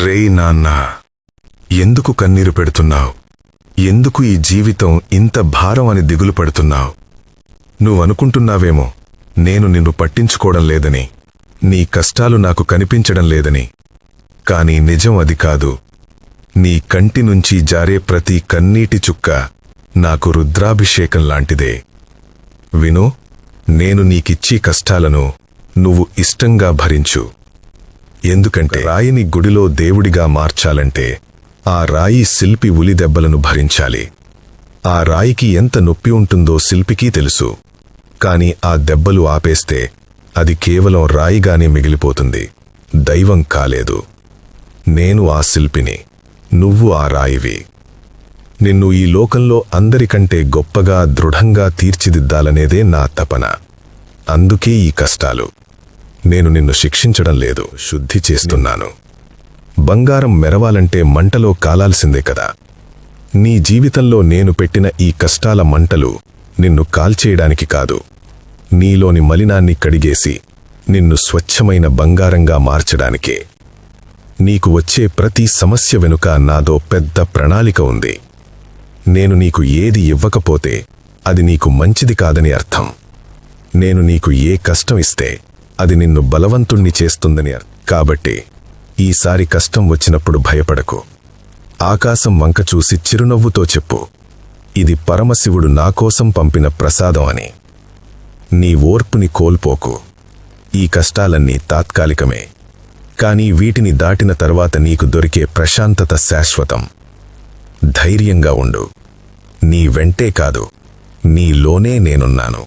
రేయ్ నాన్నా, ఎందుకు కన్నీరు పెడుతున్నావు? ఎందుకు ఈ జీవితం ఇంత భారం అని దిగులు పడుతున్నావు? నువ్వనుకుంటున్నావేమో నేను నిన్ను పట్టించుకోవడం లేదని, నీ కష్టాలు నాకు కనిపించడం లేదని. కాని నిజం అది కాదు. నీ కంటి నుంచి జారే ప్రతి కన్నీటి చుక్క నాకు రుద్రాభిషేకం లాంటిదే. విను, నేను నీకిచ్చే కష్టాలను నువ్వు ఇష్టంగా భరించు. ఎందుకంటే రాయిని గుడిలో దేవుడిగా మార్చాలంటే ఆ రాయి శిల్పి ఉలిదెబ్బలను భరించాలి. ఆ రాయికి ఎంత నొప్పి ఉంటుందో శిల్పికి తెలుసు. కాని ఆ దెబ్బలు ఆపేస్తే అది కేవలం రాయిగానే మిగిలిపోతుంది, దైవం కాలేదు. నేను ఆ శిల్పిని, నువ్వు ఆ రాయివి. నిన్ను ఈ లోకంలో అందరికంటే గొప్పగా దృఢంగా తీర్చిదిద్దాలనేదే నా తపన. అందుకే ఈ కష్టాలు. నేను నిన్ను శిక్షించడం లేదు, శుద్ధి చేస్తున్నాను. బంగారం మెరవాలంటే మంటలో కాలాల్సిందే కదా. నీ జీవితంలో నేను పెట్టిన ఈ కష్టాల మంటలు నిన్ను కాల్చేయడానికి కాదు, నీలోని మలినాన్ని కడిగేసి నిన్ను స్వచ్ఛమైన బంగారంగా మార్చడానికే. నీకు వచ్చే ప్రతి సమస్య వెనుక నాదో పెద్ద ప్రణాళిక ఉంది. నేను నీకు ఏది ఇవ్వకపోతే అది నీకు మంచిది కాదని అర్థం. నేను నీకు ఏ కష్టం ఇస్తే అది నిన్ను బలవంతుణ్ణి చేస్తుందని అర్థం. కాబట్టి ఈసారి కష్టం వచ్చినప్పుడు భయపడకు. ఆకాశం వంక చూసి చిరునవ్వుతో చెప్పు, ఇది పరమశివుడు నాకోసం పంపిన ప్రసాదం అని. నీ ఓర్పుని కోల్పోకు. ఈ కష్టాలన్నీ తాత్కాలికమే, కానీ వీటిని దాటిన తర్వాత నీకు దొరికే ప్రశాంతత శాశ్వతం. ధైర్యంగా ఉండు. నీ వెంటే కాదు, నీలోనే నేనున్నాను.